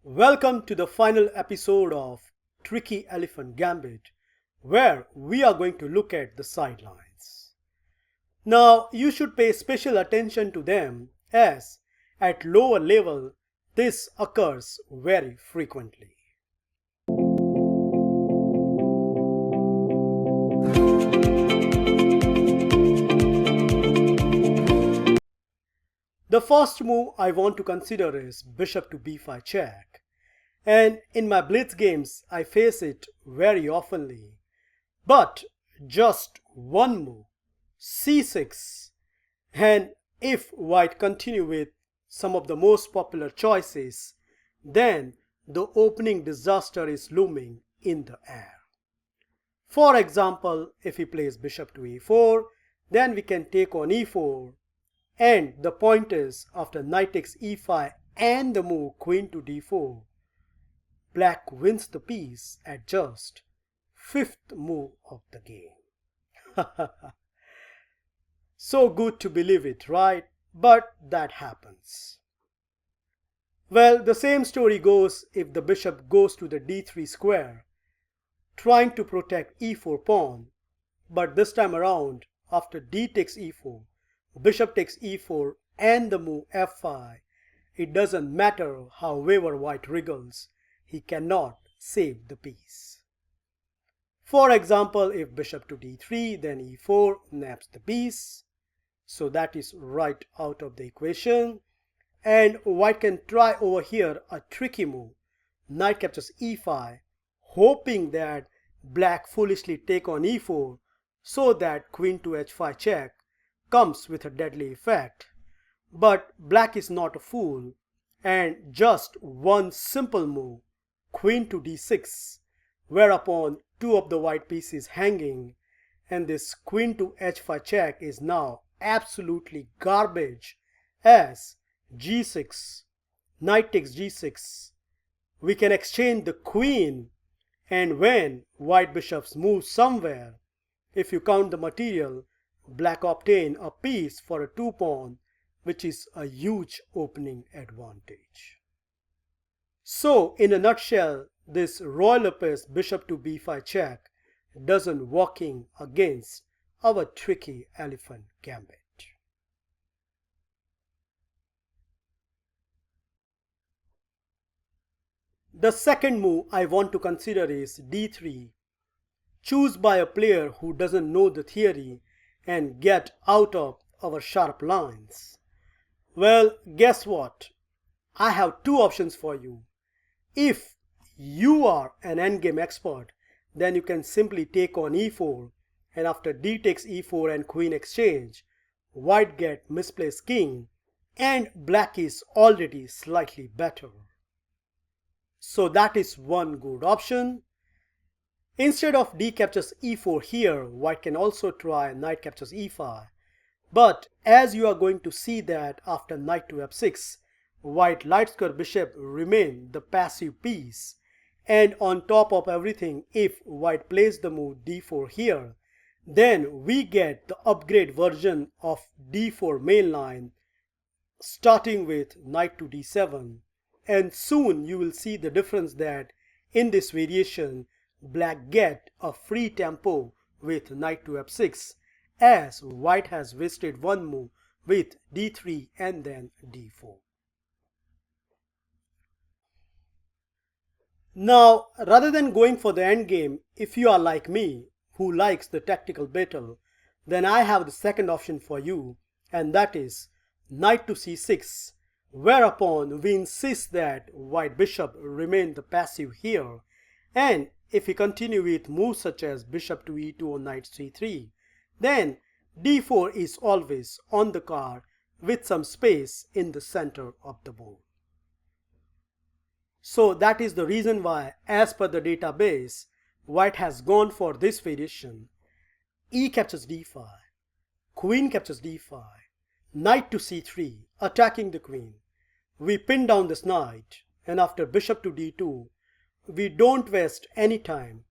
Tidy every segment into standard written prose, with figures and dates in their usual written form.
Welcome to the final episode of Tricky Elephant Gambit, where we are going to look at the sidelines. Now, you should pay special attention to them as at lower level this occurs very frequently. The first move I want to consider is bishop to b5 check. And in my blitz games, I face it very oftenly. But just one move, c6. And if white continue with some of the most popular choices, then the opening disaster is looming in the air. For example, if he plays bishop to e4, then we can take on e4. And the point is, after knight takes e5 and the move queen to d4, black wins the piece at just fifth move of the game. So good to believe it, right? But that happens. Well, the same story goes if the bishop goes to the d3 square, trying to protect e4 pawn. But this time around, after d takes e4, bishop takes e4 and the move f5, it doesn't matter however white wriggles, he cannot save the piece. For example, if bishop to d3, then e4 naps the piece. So that is right out of the equation. And white can try over here a tricky move. Knight captures e5, hoping that black foolishly take on e4 so that queen to h5 check comes with a deadly effect. But black is not a fool, and just one simple move, queen to d6, whereupon two of the white pieces hanging, and this queen to h5 check is now absolutely garbage as g6, knight takes g6. We can exchange the queen, and when white bishops move somewhere, if you count the material, black obtain a piece for a 2-pawn, which is a huge opening advantage. So, in a nutshell, this royal pace bishop to b5 check doesn't working against our tricky elephant gambit. The second move I want to consider is d3, choose by a player who doesn't know the theory and get out of our sharp lines. Well, guess what? I have two options for you. If you are an endgame expert, then you can simply take on e4, and after d takes e4 and queen exchange, white get misplaced king and black is already slightly better. So that is one good option. Instead of d captures e4 here, white can also try knight captures e5. But as you are going to see that after knight to f6, white light square bishop remain the passive piece. And on top of everything, if white plays the move d4 here, then we get the upgrade version of d4 main line starting with knight to d7. And soon you will see the difference that in this variation, black get a free tempo with knight to f6 as white has wasted one move with d3 and then d4. Now, rather than going for the endgame, if you are like me who likes the tactical battle, then I have the second option for you, and that is knight to c6, whereupon we insist that white bishop remain the passive here, and if we continue with moves such as bishop to e2 or knight c3, then d4 is always on the card with some space in the center of the board. So that is the reason why, as per the database, white has gone for this variation. E captures d5, queen captures d5, knight to c3, attacking the queen. We pin down this knight, and after bishop to d2, we don't waste any time.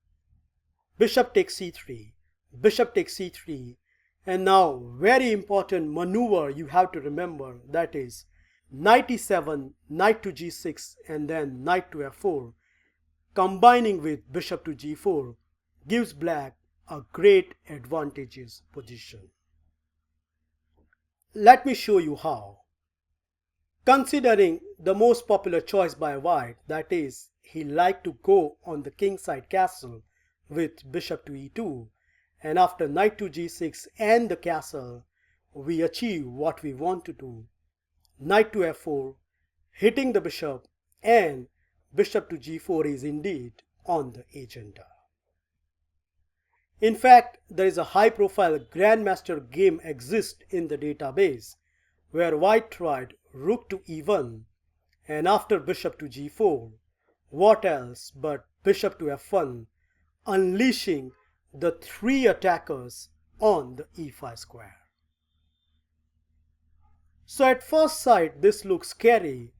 Bishop takes c3, bishop takes c3, and now very important maneuver you have to remember, that is knight e7, knight to g6, and then knight to f4, combining with bishop to g4, gives black a great advantageous position. Let me show you how. Considering the most popular choice by white, that is, he liked to go on the kingside castle with bishop to e2, and after knight to g6 and the castle, we achieve what we want to do. Knight to f4, hitting the bishop, and bishop to g4 is indeed on the agenda. In fact, there is a high-profile grandmaster game exists in the database where white tried rook to e1 and after bishop to g4, what else but bishop to f1, unleashing the three attackers on the e5 square. So at first sight this looks scary,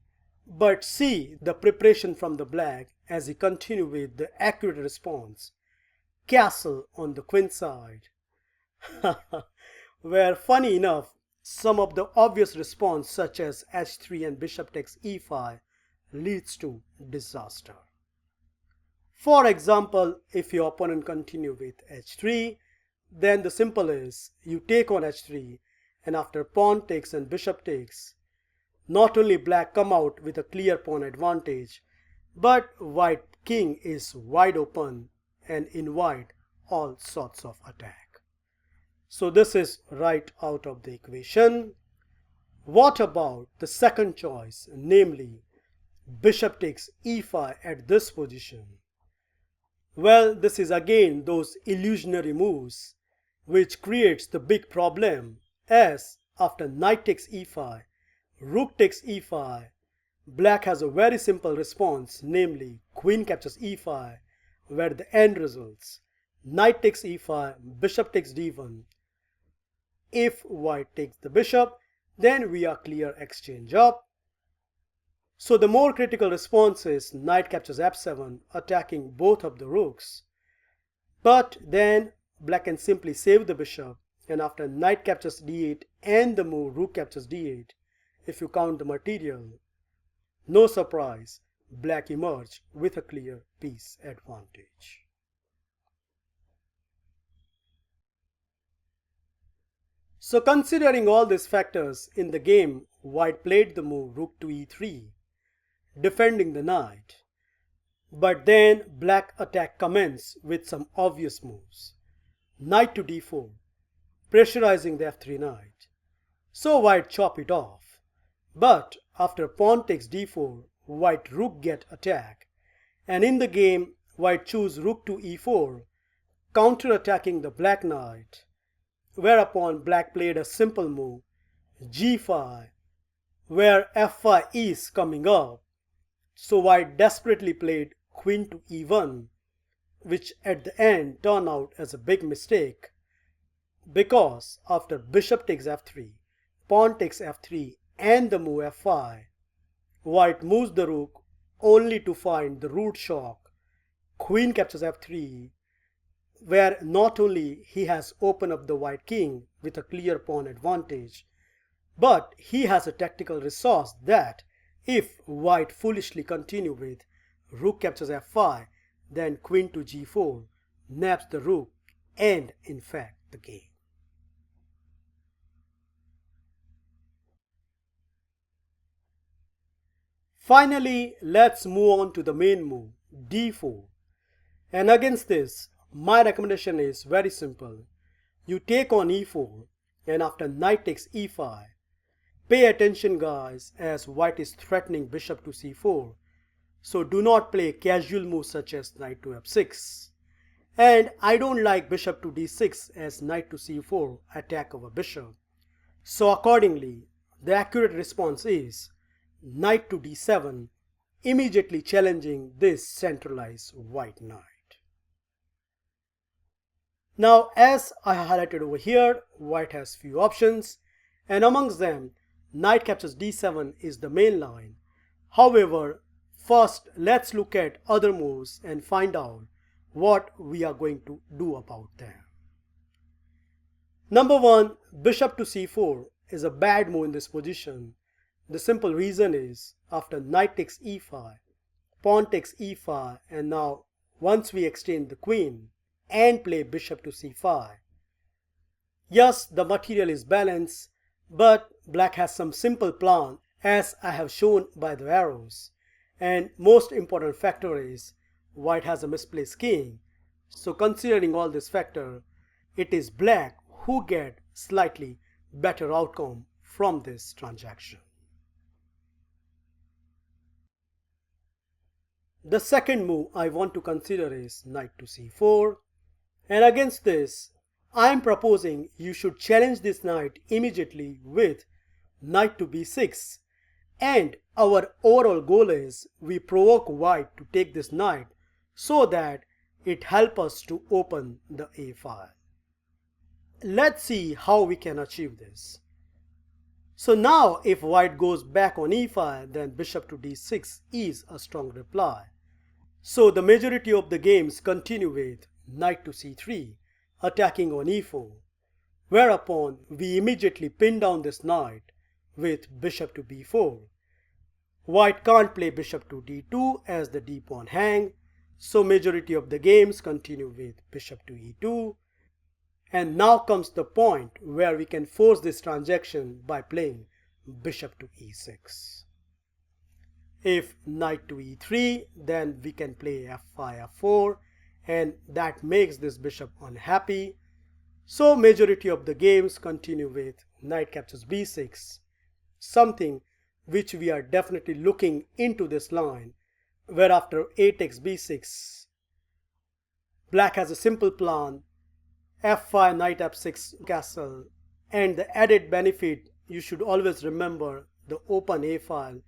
but see the preparation from the black as he continues with the accurate response. Castle on the queen side. Where funny enough, some of the obvious response such as h3 and bishop takes e5 leads to disaster. For example, if your opponent continue with h3, then the simple is you take on h3 and after pawn takes and bishop takes, not only black come out with a clear pawn advantage, but white king is wide open and invite all sorts of attack. So this is right out of the equation. What about the second choice, namely bishop takes e5 at this position? Well, this is again those illusionary moves which creates the big problem, as after knight takes e5, rook takes e5, black has a very simple response, namely queen captures e5, where the end results knight takes e5, bishop takes d1. If white takes the bishop, then we are clear exchange up. So the more critical response is knight captures f7, attacking both of the rooks. But then black can simply save the bishop, and after knight captures d8 and the move rook captures d8, if you count the material, no surprise, black emerged with a clear piece advantage. So considering all these factors in the game, white played the move rook to e3, defending the knight. But then black attack commenced with some obvious moves. Knight to d4, pressurizing the f3 knight. So white chop it off. But after pawn takes d4, white rook get attack, and in the game white choose rook to e4, counter-attacking the black knight, whereupon black played a simple move g5, where f5 is coming up. So white desperately played queen to e1, which at the end turned out as a big mistake, because after bishop takes f3, pawn takes f3 and the move f5, white moves the rook only to find the root shock, queen captures f3, where not only he has opened up the white king with a clear pawn advantage, but he has a tactical resource that if white foolishly continue with rook captures f5, then queen to g4 naps the rook and in fact the game. Finally, let's move on to the main move, d4. And against this, my recommendation is very simple. You take on e4 and after knight takes e5. Pay attention guys, as white is threatening bishop to c4. So do not play casual moves such as knight to f6. And I don't like bishop to d6 as knight to c4 attack our bishop. So accordingly, the accurate response is knight to d7, immediately challenging this centralized white knight. Now as I highlighted over here, white has few options, and amongst them knight captures d7 is the main line. However, first let's look at other moves and find out what we are going to do about them. Number 1, bishop to c4 is a bad move in this position, The simple reason is after knight takes e5, pawn takes e5, and now once we exchange the queen and play bishop to c5. Yes, the material is balanced, but black has some simple plan as I have shown by the arrows. And most important factor is white has a misplaced king. So considering all this factor, it is black who get slightly better outcome from this transaction. The second move I want to consider is knight to c4, and against this I am proposing you should challenge this knight immediately with knight to b6, and our overall goal is we provoke white to take this knight so that it helps us to open the a file. Let's see how we can achieve this. So now if white goes back on e5, then bishop to d6 is a strong reply. So the majority of the games continue with knight to c3, attacking on e4, whereupon we immediately pin down this knight with bishop to b4. White can't play bishop to d2 as the d pawn hang, so majority of the games continue with bishop to e2. And now comes the point where we can force this transaction by playing bishop to e6. If knight to e3, then we can play f5, f4, and that makes this bishop unhappy. So majority of the games continue with knight captures b6, something which we are definitely looking into this line, where after a takes b6, black has a simple plan, f5, knight f6 castle, and the added benefit you should always remember, the open a file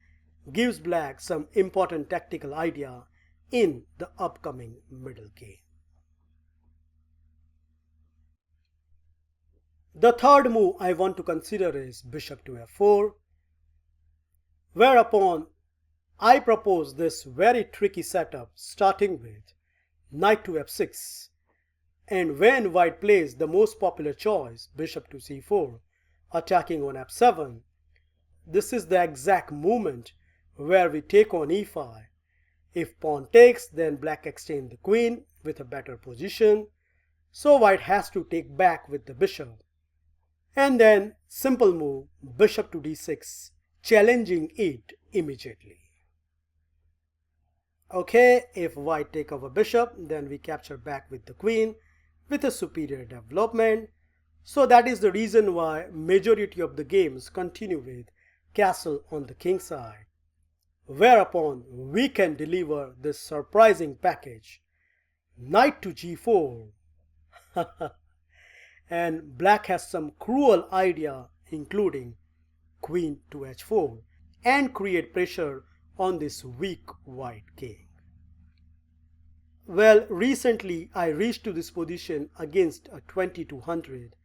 gives black some important tactical idea in the upcoming middle game. The third move I want to consider is bishop to f4, whereupon I propose this very tricky setup starting with knight to f6, and when white plays the most popular choice bishop to c4 attacking on f7, this is the exact moment where we take on e5. If pawn takes, then black exchange the queen with a better position, so white has to take back with the bishop. And then simple move bishop to d6, challenging it immediately. Okay, if white take over bishop, then we capture back with the queen with a superior development. So that is the reason why majority of the games continue with castle on the king side, whereupon we can deliver this surprising package, knight to g4. And black has some cruel idea including queen to h4 and create pressure on this weak white king. Well, recently I reached to this position against a 2200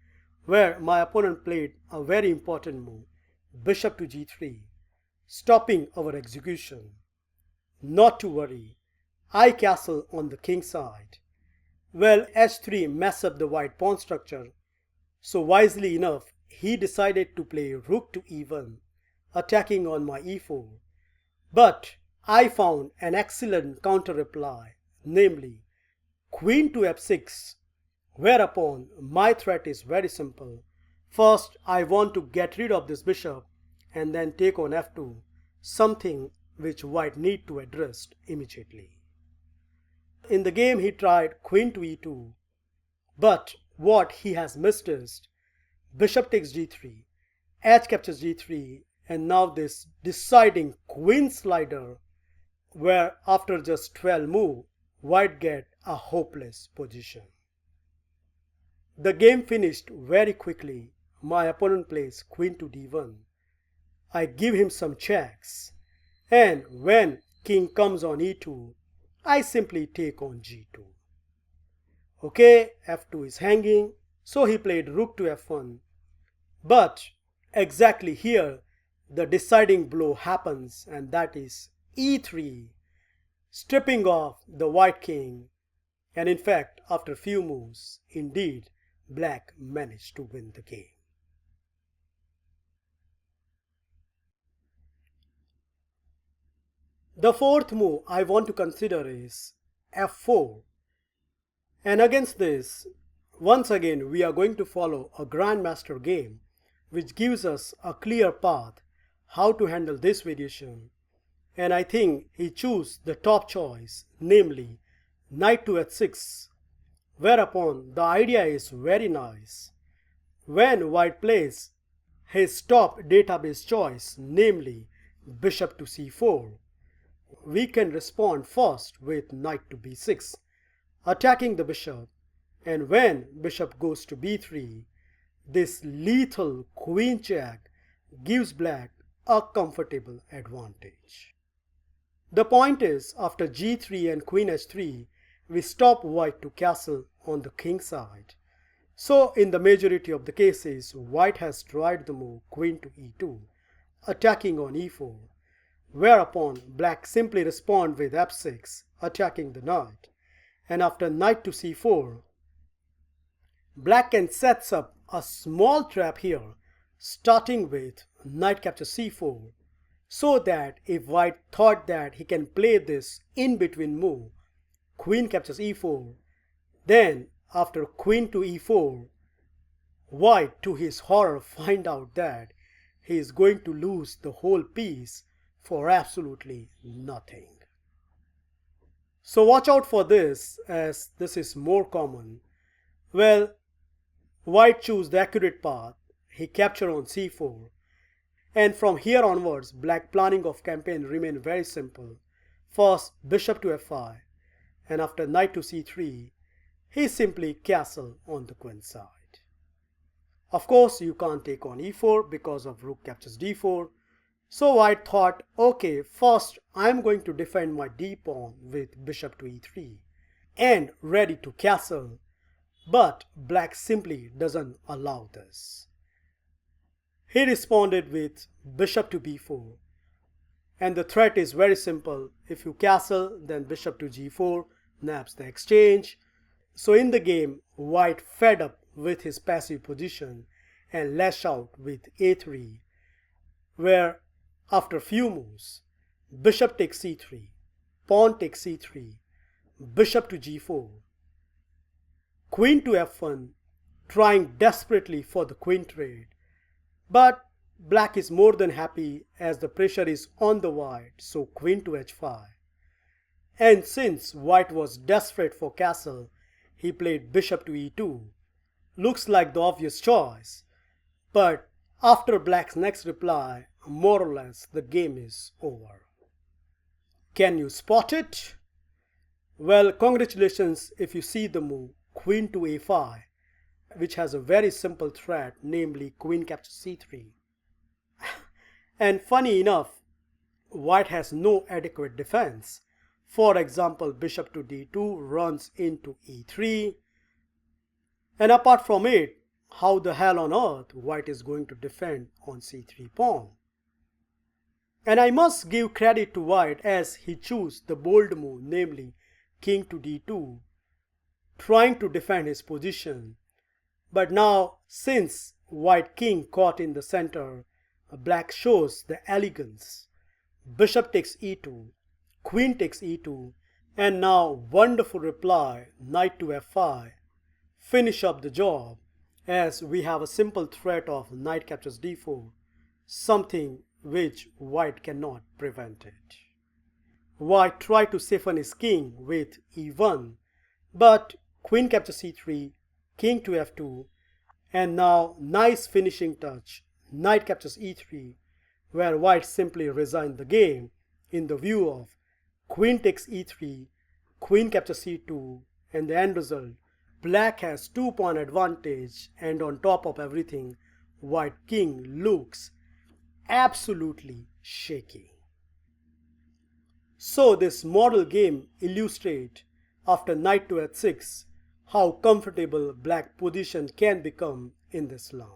where my opponent played a very important move, bishop to g3, stopping our execution. Not to worry, I castle on the king side. Well, h3 messed up the white pawn structure, so wisely enough he decided to play rook to e1, attacking on my e4. But I found an excellent counter reply, namely queen to f6, whereupon my threat is very simple. First, I want to get rid of this bishop and then take on f2, something which white need to address immediately. In the game he tried queen to e2, but what he has missed is bishop takes g3, h captures g3, and now this deciding queen slider where after just 12 moves, white get a hopeless position. The game finished very quickly. My opponent plays queen to d1. I give him some checks, and when king comes on e2, I simply take on g2. Okay, f2 is hanging, so he played rook to f1. But exactly here, the deciding blow happens, and that is e3, stripping off the white king. And in fact, after few moves, indeed, black managed to win the game. The fourth move I want to consider is f4. And against this, once again we are going to follow a grandmaster game which gives us a clear path how to handle this variation. And I think he chose the top choice, namely knight to h6, whereupon the idea is very nice. When white plays his top database choice, namely bishop to c4, we can respond first with knight to b6, attacking the bishop, and when bishop goes to b3, this lethal queen check gives black a comfortable advantage. The point is, after g3 and queen h3, we stop white to castle on the king side. So in the majority of the cases, white has tried the move queen to e2, attacking on e4, whereupon black simply respond with f6, attacking the knight. And after knight to c4, black can set up a small trap here, starting with knight captures c4, so that if white thought that he can play this in-between move, queen captures e4, then after queen to e4, white to his horror find out that he is going to lose the whole piece for absolutely nothing. So watch out for this, as this is more common. Well, white chose the accurate path, he captured on c4, and from here onwards black planning of campaign remain very simple. First bishop to f5, and after knight to c3, he simply castle on the queen side. Of course you can't take on e4 because of rook captures d4, so white thought, okay, first I'm going to defend my d pawn with bishop to e3 and ready to castle, but black simply doesn't allow this. He responded with bishop to b4, and the threat is very simple. If you castle, then bishop to g4 naps the exchange. So in the game, white fed up with his passive position and lashed out with a3, where after few moves, bishop takes c3, pawn takes c3, bishop to g4, queen to f1, trying desperately for the queen trade. But black is more than happy as the pressure is on the white, so queen to h5. And since white was desperate for castle, he played bishop to e2. Looks like the obvious choice, but after black's next reply, more or less the game is over. Can you spot it? Well, congratulations if you see the move queen to a5, which has a very simple threat, namely queen captures c3. And funny enough, white has no adequate defense. For example, bishop to d2 runs into e3. And apart from it, how the hell on earth white is going to defend on c3 pawn? And I must give credit to white as he chose the bold move, namely king to d2, trying to defend his position. But now, since white king caught in the center, black shows the elegance. Bishop takes e2, queen takes e2, and now wonderful reply, knight to f5. Finish up the job, as we have a simple threat of knight captures d4, something which white cannot prevent it. White tried to siphon his king with e1, but queen captures c3, king to f2, and now nice finishing touch, knight captures e3, where white simply resigned the game in the view of queen takes e3, queen captures c2, and the end result, black has 2-pawn advantage, and on top of everything, white king looks absolutely shaky. So this model game illustrates, after knight to h6, how comfortable black position can become in this line.